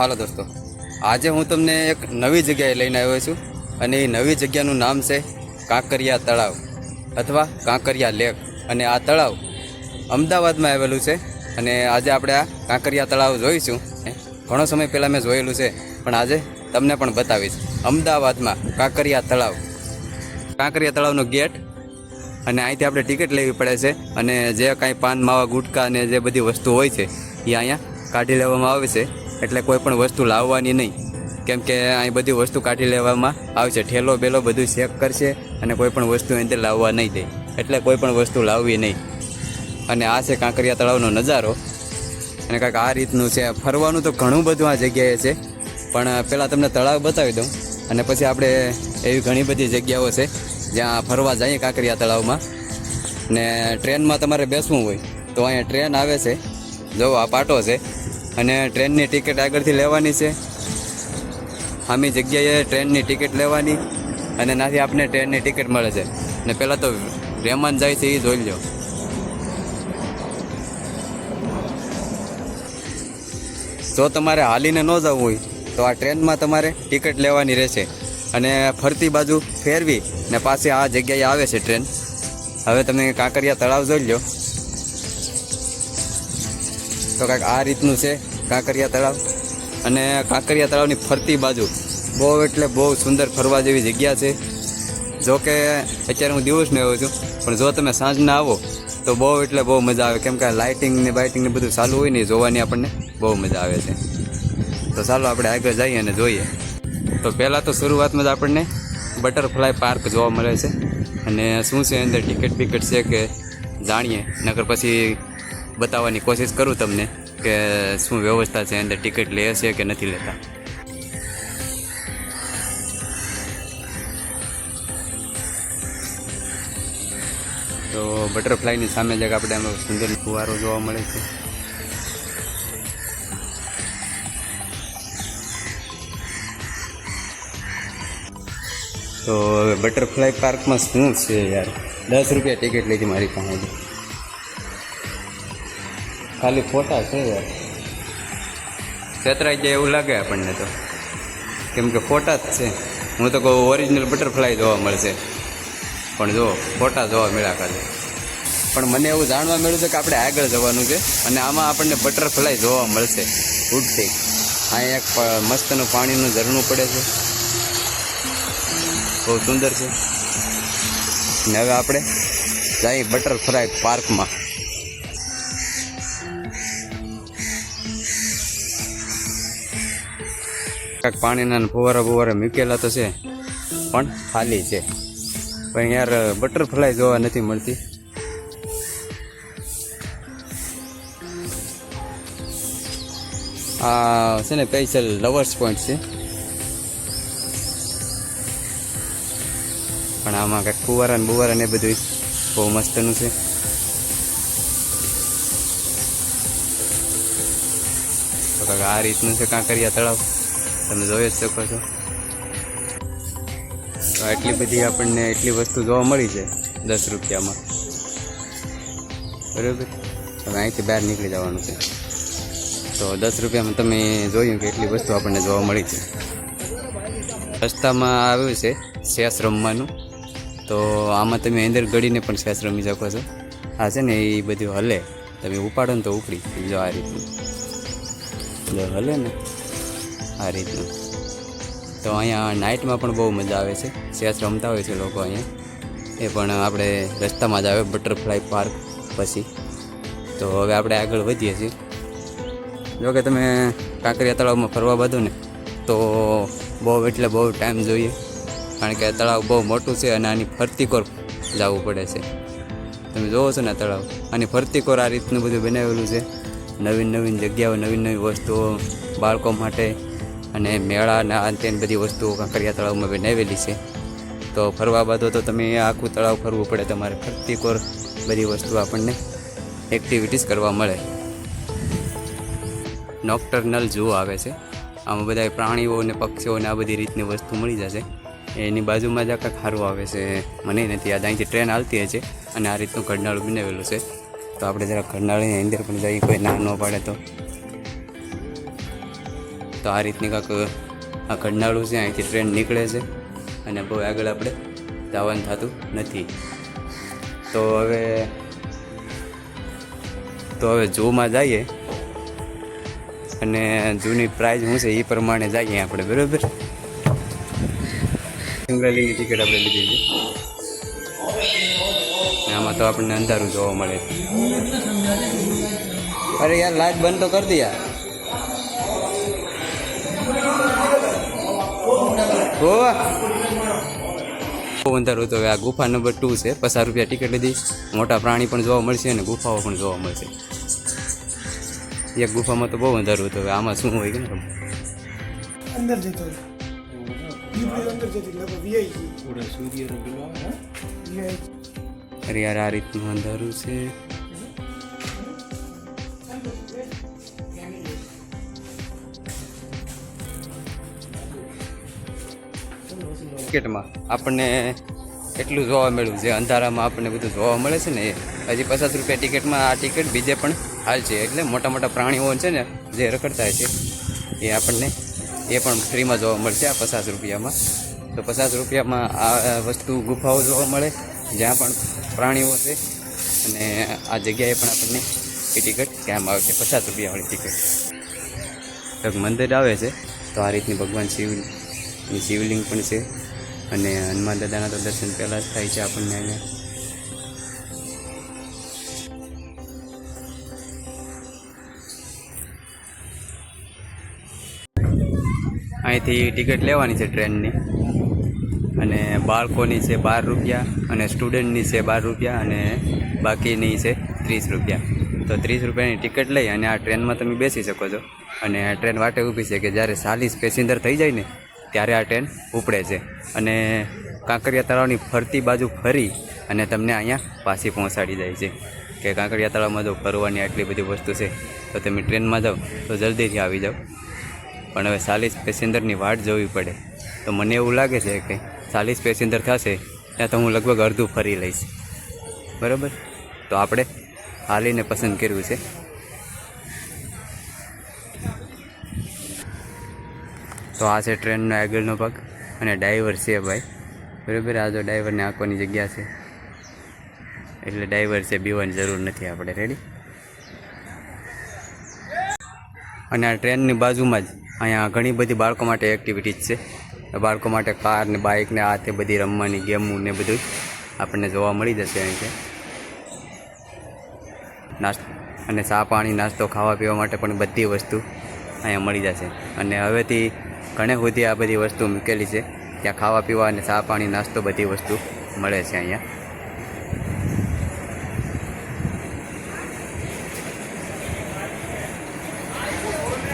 હાલો દોસ્તો, આજે હું તમને એક નવી જગ્યાએ લઈને આવ્યો છું અને એ નવી જગ્યાનું નામ છે કાંકરિયા તળાવ અથવા કાંકરિયા લેક. અને આ તળાવ અમદાવાદમાં આવેલું છે અને આજે આપણે આ કાંકરિયા તળાવ જોઈશું. ઘણો સમય પહેલાં મેં જોયેલું છે પણ આજે તમને પણ બતાવીશ. અમદાવાદમાં કાંકરિયા તળાવનો ગેટ અને અહીંથી આપણે ટિકિટ લેવી પડે છે અને જે કાંઈ પાન માવા ગુટકા અને જે બધી વસ્તુ હોય છે એ અહીંયા કાઢી લેવામાં આવે છે. એટલે કોઈ પણ વસ્તુ લાવવાની નહીં, કેમ કે અહીં બધી વસ્તુ કાઢી લેવામાં આવશે. ઠેલો બેલો બધું ચેક કરશે અને કોઈ પણ વસ્તુ અંદર લાવવા નહીં દે, એટલે કોઈ પણ વસ્તુ લાવવી નહીં. અને આ છે કાંકરિયા તળાવનો નજારો અને કાંઈક આ રીતનું છે. ફરવાનું તો ઘણું બધું આ જગ્યાએ છે, પણ પહેલાં તમને તળાવ બતાવી દઉં અને પછી આપણે એવી ઘણી બધી જગ્યાઓ છે જ્યાં ફરવા જઈએ કાંકરિયા તળાવમાં. ને ટ્રેનમાં તમારે બેસવું હોય તો અહીંયા ટ્રેન આવે છે, જો આ પાટો છે અને ટ્રેનની ટિકિટ આગળથી લેવાની છે. આમી જગ્યાએ ટ્રેનની ટિકિટ લેવાની અને નાથી આપણે ટ્રેનની ટિકિટ મળે છે. ને પહેલાં તો રહેમાન જાય છે એ જોઈ લો. જો તમારે હાલીને ન જવું હોય તો આ ટ્રેનમાં તમારે ટિકિટ લેવાની રહેશે અને ફરતી બાજુ ફેરવી ને પાછી આ જગ્યાએ આવે છે ટ્રેન. હવે તમે કાંકરિયા તળાવ જોઈ લો તો કાંઈક આ રીતનું છે કાંકરિયા તળાવ. અને કાંકરિયા તળાવની ફરતી બાજુ બહુ એટલે બહુ સુંદર ફરવા જેવી જગ્યા છે. જો કે અત્યારે હું દિવસને આવ્યો છું, પણ જો તમે સાંજના આવો તો બહુ એટલે બહુ મજા આવે, કેમ કે લાઇટિંગ ને બાઇટિંગ ને બધું ચાલુ હોય ને જોવાની આપણને બહુ મજા આવે છે. તો ચાલો આપણે આગળ જઈએ અને જોઈએ. તો પહેલાં તો શરૂઆતમાં જ આપણને બટરફ્લાય પાર્ક જોવા મળે છે અને શું છે અંદર ટિકિટ બિકિટ છે કે જાણીએ, નકર પછી બતાવવાની કોશિશ કરું તમને કે શું વ્યવસ્થા છે, અંદર ટિકિટ લે છે કે નથી લેતા. તો બટરફ્લાયની સામે જ આપણે એમાં સુંદર ફુવારો જોવા મળે છે. તો બટરફ્લાય પાર્કમાં શું છે યાર, 10 રૂપિયા ટિકિટ લીધી મારી પાસે. ખાલી ફોટા છે યાર, છેતરાઈ જાય એવું લાગે આપણને તો, કેમ કે ફોટા જ છે. હું તો કહું ઓરિજિનલ બટરફ્લાય જોવા મળશે, પણ જો ફોટા જોવા મળ્યા ખાલી. પણ મને એવું જાણવા મળ્યું છે કે આપણે આગળ જવાનું છે અને આમાં આપણને બટરફ્લાય જોવા મળશે ઉડતી. અહીં એક મસ્તનું પાણીનું ઝરણું પડે છે, બહુ સુંદર છે. ને હવે આપણે જઈએ બટરફ્લાય પાર્કમાં. કાંઈક પાણીના ફુવારા બુવારા મૂકેલા તો છે પણ ખાલી છે, પણ યાર બટરફ્લાય જોવા નથી મળતી. આ છે ને સ્પેશિયલ લવર્સ પોઈન્ટ છે, પણ આમાં કંઈક ફુવારા ને બુવારા ને બધું બહુ મસ્તનું છે. તો કાંઈક આ રીતનું છે કાંકરિયા તળાવ, તમે જોઈ જ શકો છો. તો એટલી બધી આપણને એટલી વસ્તુ જોવા મળી છે 10 રૂપિયામાં, બરાબર. હવે અહીંથી બહાર નીકળી જવાનું છે. તો 10 રૂપિયામાં તમે જોયું કે એટલી વસ્તુ આપણને જોવા મળી છે. રસ્તામાં આવ્યું છે ચેસ રમવાનું, તો આમાં તમે અંદર ગળીને પણ ચેસ રમી શકો છો. આ છે ને એ બધું હલે, તમે ઉપાડો ને તો ઉપડી જો આ રીતનું હલે ને આ રીતનું. તો અહીંયા નાઇટમાં પણ બહુ મજા આવે છે, ચેસ રમતા હોય છે લોકો અહીંયા. એ પણ આપણે રસ્તામાં જ આવે બટરફ્લાય પાર્ક પછી. તો હવે આપણે આગળ વધીએ છીએ. જો કે તમે કાંકરિયા તળાવમાં ફરવા બધું ને તો બહુ એટલે બહુ ટાઈમ જોઈએ, કારણ કે તળાવ બહુ મોટું છે અને આની ફરતીકોર જવું પડે છે. તમે જોવો છો ને તળાવ, આની ફરતીકોર આ રીતનું બધું બનાવેલું છે. નવીન નવીન જગ્યાઓ, નવીન નવી વસ્તુઓ બાળકો માટે અને મેળાના અંતે બધી વસ્તુઓ કાંકરિયા તળાવમાં બનાવેલી છે. તો ફરવા બાદો તો તમે આખું તળાવ ફરવું પડે તમારે. ફરતીકોર બધી વસ્તુ આપણને એક્ટિવિટીઝ કરવા મળે. નોક્ટર્નલ ઝૂ આવે છે, આમાં બધા પ્રાણીઓ અને પક્ષીઓ અને આ બધી રીતની વસ્તુ મળી જશે. એની બાજુમાં જ કાંઈક સારું આવે છે, મને નથી યાદ. અહીંથી ટ્રેન હાલતી હોય છે અને આ રીતનું ઘરનાળું બનાવેલું છે. તો આપણે જરા ઘરનાળીની અંદર પણ જઈએ, કોઈ ના ન પાડે તો. તો આ રીતની કાંક આ ખંડાળું છે, અહીંથી ટ્રેન નીકળે છે અને બહુ આગળ આપણે જવાનું થતું નથી. તો હવે ઝૂમાં જઈએ અને ઝૂની પ્રાઇઝ શું છે એ પ્રમાણે જઈએ આપણે, બરાબર. સિંગલિંગની ટિકિટ આપણે લીધી છે. આમાં તો આપણને અંધારું જોવા મળે છે. અરે યાર લાઈટ બંધ તો કરી દે યાર. બહુ અંધારું તો આ ગુફા નંબર 2 છે. 50 રૂપિયા ટિકિટ લીધી. મોટા પ્રાણી પણ જોવા મળશે અને ગુફાઓ પણ જોવા મળશે. એક ગુફામાં તો બહુ અંધારું હતું. આમાં શું હોય કે ને અંદર જતો અરે યાર આ રીતનું અંધારું છે. ટિકિટમાં આપણને એટલું જોવા મળ્યું જે અંધારામાં આપણને બધું જોવા મળે છે ને એ હજી 50 રૂપિયા ટિકિટમાં આ ટિકિટ બીજે પણ હાલ છે. એટલે મોટા મોટા પ્રાણીઓ છે ને જે રખડતા છે એ આપણને એ પણ ફ્રીમાં જોવા મળશે આ 50 રૂપિયામાં. તો 50 રૂપિયામાં આ વસ્તુ ગુફાઓ જોવા મળે જ્યાં પણ પ્રાણીઓ છે અને આ જગ્યાએ પણ આપણને એ ટિકિટ કેમ આવે છે 50 રૂપિયાવાળી ટિકિટ. એક મંદિર આવે છે તો આ રીતની ભગવાન શિવની શિવલિંગ પણ છે અને હનુમાન દાદાના તો દર્શન પહેલાં જ થાય છે આપણને અહીંયા. અહીંથી ટિકિટ લેવાની છે ટ્રેનની અને બાળકોની છે 12 રૂપિયા અને સ્ટુડન્ટની છે 12 રૂપિયા અને બાકીની છે 30 રૂપિયા. તો 30 રૂપિયાની ટિકિટ લઈ અને આ ટ્રેનમાં તમે બેસી શકો છો. અને આ ટ્રેન વાટે ઊભી છે કે જ્યારે 40 પેસેન્જર થઈ જાય ને ત્યારે આ ટ્રેન ઉપડે છે અને કાંકરિયા તળાવની ફરતી બાજુ ફરી અને તમને અહીંયા પાછી પહોંચાડી જાય છે. કે કાંકરિયા તળાવમાં જો ફરવાની આટલી બધી વસ્તુ છે તો તમે ટ્રેનમાં જાઓ તો જલ્દીથી આવી જાઓ. પણ હવે 40 પેસેન્જરની વાટ જોવી પડે. તો મને એવું લાગે છે કે 40 પેસેન્જર થશે ત્યાં તો હું લગભગ અડધું ફરી લઈશ, બરાબર. તો આપણે હાલીને પસંદ કર્યું છે. તો આ છે ટ્રેનનો આગળનો ભાગ અને ડ્રાઈવર છે ભાઈ, બરાબર. આ જો ડ્રાઈવરને આંખવાની જગ્યા છે એટલે ડ્રાઈવર છે, બીવાની જરૂર નથી આપણે. રેડી. અને આ ટ્રેનની બાજુમાં જ અહીંયા ઘણી બધી બાળકો માટે એક્ટિવિટીઝ છે. બાળકો માટે કાર ને બાઇક ને આ તે બધી રમવાની ગેમો ને બધું આપણને જોવા મળી જશે અહીં. અને ચા પાણી નાસ્તો ખાવા પીવા માટે પણ બધી વસ્તુ અહીંયા મળી જશે. અને હવેથી ઘણે સુધી આ બધી વસ્તુ મૂકેલી છે ત્યાં ખાવા પીવા અને ચા પાણી નાસ્તો બધી વસ્તુ મળે છે અહીંયા.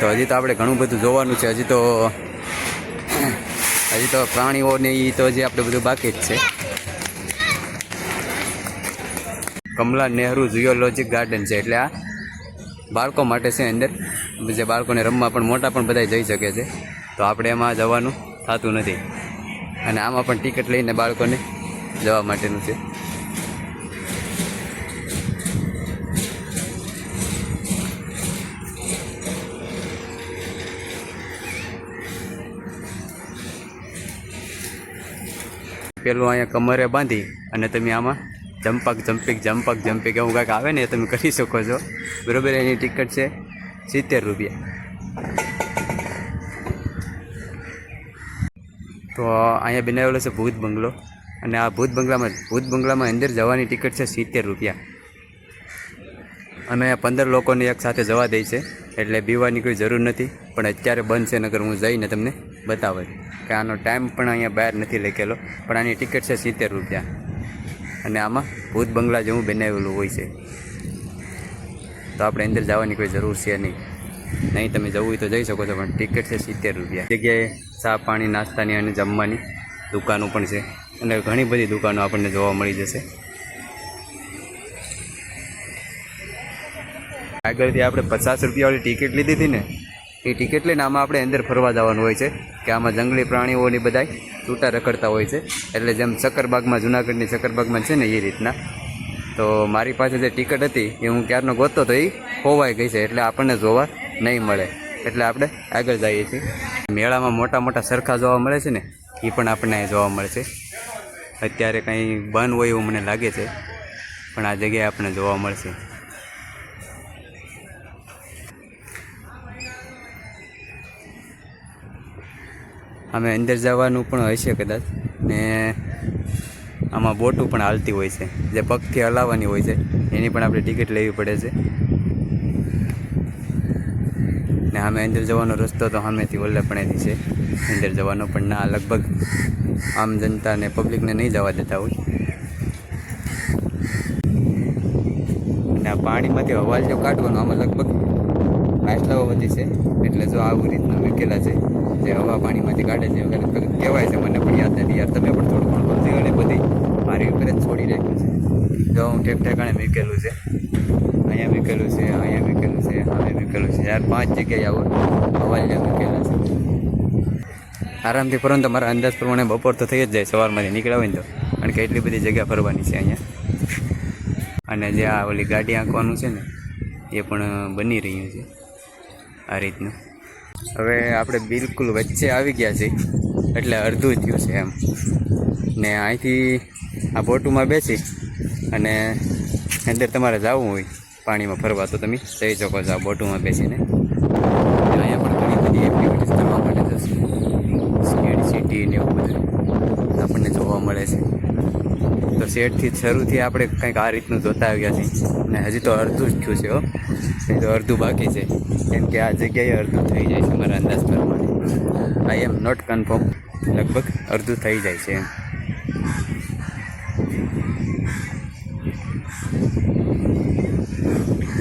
તો હજી તો આપણે ઘણું બધું જોવાનું છે. હજી તો પ્રાણીઓને એ તો હજી આપણે બધું બાકી જ છે. કમલા નહેરુ ઝૂઓલોજિક ગાર્ડન છે એટલે આ બાળકો માટે છે. અંદર જે બાળકોને રમવા પણ મોટા પણ બધા જઈ શકે છે. તો આપણે એમાં જવાનું થતું નથી અને આમાં પણ ટિકિટ લઈને બાળકોને જવા માટેનું છે. પેલું અહીંયા કમરે બાંધી અને તમે આમાં જમ્પિંગ એવું કાંઈક આવે ને એ તમે કરી શકો છો, બરાબર. એની ટિકિટ છે 70 રૂપિયા. તો અહીંયા બનાવેલો છે ભૂત બંગલો અને આ ભૂત બંગલામાં અંદર જવાની ટિકિટ છે 70 રૂપિયા. અમે 15 લોકોને એક સાથે જવા દઈ છે એટલે બીવાની કોઈ જરૂર નથી. પણ અત્યારે બંધ છે, નકર હું જઈને તમને બતાવે કે આનો ટાઈમ પણ અહીંયા બહાર નથી લખેલો. પણ આની ટિકિટ છે 70 રૂપિયા અને આમાં ભૂત બંગલા જેવું બનાવેલું હોય છે. તો આપણે અંદર જવાની કોઈ જરૂર છે નહીં. તમે જવું હોય તો જઈ શકો છો પણ ટિકિટ છે 70 રૂપિયા. જગ્યાએ ચા પાણી નાસ્તાની અને જમવાની દુકાનો પણ છે અને ઘણી બધી દુકાનો આપણને જોવા મળી જશે. આગળથી આપણે 50 રૂપિયાવાળી ટિકિટ લીધી હતી ને એ ટિકિટ લઈને આમાં આપણે અંદર ફરવા જવાનું હોય છે કે આમાં જંગલી પ્રાણીઓની બધા છૂટા રખડતા હોય છે. એટલે જેમ સક્કરબાગમાં જુનાગઢની સક્કરબાગમાં છે ને એ રીતના. તો મારી પાસે જે ટિકિટ હતી એ હું ક્યારનો ગોતતો તો એ ખોવાઈ ગઈ છે એટલે આપણને જોવા નહીં મળે. એટલે આપણે આગળ જઈએ છીએ. મેળામાં મોટા મોટા સરખા જોવા મળે છે ને એ પણ આપણને અહીં જોવા મળે છે. અત્યારે કંઈ બંધ હોય એવું મને લાગે છે, પણ આ જગ્યાએ આપણને જોવા મળશે. અમે અંદર જવાનું પણ હશે કદાચ, ને આમાં બોટું પણ હાલતી હોય છે, જે પગથી હલાવવાની હોય છે, એની પણ આપણે ટિકિટ લેવી પડે છે. ને અમે અંદર જવાનો રસ્તો તો સામેથી ઓલ્લેપણેથી છે અંદર જવાનો, પણ ના લગભગ આમ જનતાને પબ્લિકને નહીં જવા દેતા હોય. અને આ પાણીમાંથી હવાલ જો કાઢવાનો આમાં લગભગ આટલાઓ વધી છે, એટલે જો આવું રીતના મૂકેલા છે જે હવા પાણીમાંથી કાઢે છે. કહેવાય છે, મને પણ યાદ નથી યાર, તમે પણ થોડું ઘણું બધી અને બધી મારી ઉપર જ છોડી રાખ્યું છે. જો હું ઠેકાણે મૂકેલું છે, અહીંયા મૂકેલું છે, અહીંયા મૂકેલું છે, અહીંયા મૂકેલું છે. યાર 5 જગ્યાએ આવો હવાલિયા મૂકેલા છે. આરામથી ફરો ને તમારા અંદાજ પ્રમાણે બપોર તો થઈ જ જાય સવારમાંથી નીકળ્યા હોય ને તો, કારણ કે એટલી બધી જગ્યા ફરવાની છે અહીંયા. અને જે આ ઓલી ગાડી આંકવાનું છે ને એ પણ બની રહ્યું છે આ રીતનું. હવે આપણે બિલકુલ વચ્ચે આવી ગયા છીએ, એટલે અડધું થયું છે એમ. ને અહીંથી આ બોટુમાં બેસી અને અંદર તમારે જવું હોય પાણીમાં ફરવા તો તમે જઈ શકો છો આ બોટુમાં બેસીને. અહીંયા પણ ઘણી બધી એક્ટિવિટીઝ કરવા માટે જશે, સ્કેડ સિટી ને એવું બધું આપણને જોવા મળે છે. તો શેડથી શરૂથી આપણે કંઈક આ રીતનું જોતા આવ્યા છીએ, ને હજી તો અડધું જ થયું છે. હજી તો અડધું બાકી છે, કેમ કે આ જગ્યાએ અડધું થઈ જાય છે મારા અંદાજ પ્રમાણે. આઈ એમ નોટ કન્ફર્મ, લગભગ અડધું થઈ જાય છે એમ.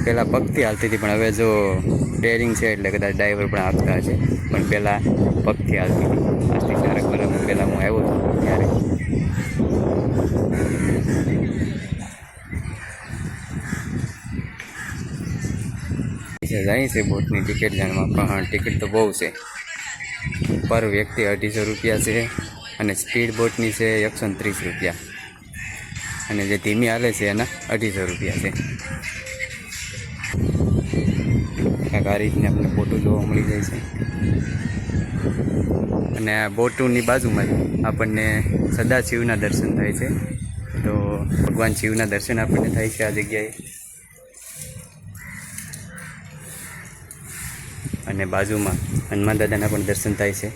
પહેલાં પગથી હાલતી હતી, પણ હવે જો ડેરિંગ છે એટલે કદાચ ડ્રાઈવર પણ હાંકતા હશે, પણ પહેલાં પગથી હાલતી હતી. આજથી 4 વર્ષ પહેલાં હું આવ્યો હતો ત્યારે. જાય છે બોટની ટિકિટ જાણવા, પણ ટિકિટ તો બહુ છે. પર વ્યક્તિ 250 રૂપિયા છે, અને સ્પીડ બોટની છે 130 રૂપિયા, અને જે ધીમી હાલે છે એના 250 રૂપિયા છે. કાંઈક આ રીતને આપણને બોટું જોવા મળી જાય છે. અને આ બોટુની બાજુમાં જ આપણને સદાશિવના દર્શન થાય છે. તો ભગવાન શિવના દર્શન આપણને થાય છે આ જગ્યાએ. અને બાજુમાં હનુમાન દાદાના પણ દર્શન થાય છે.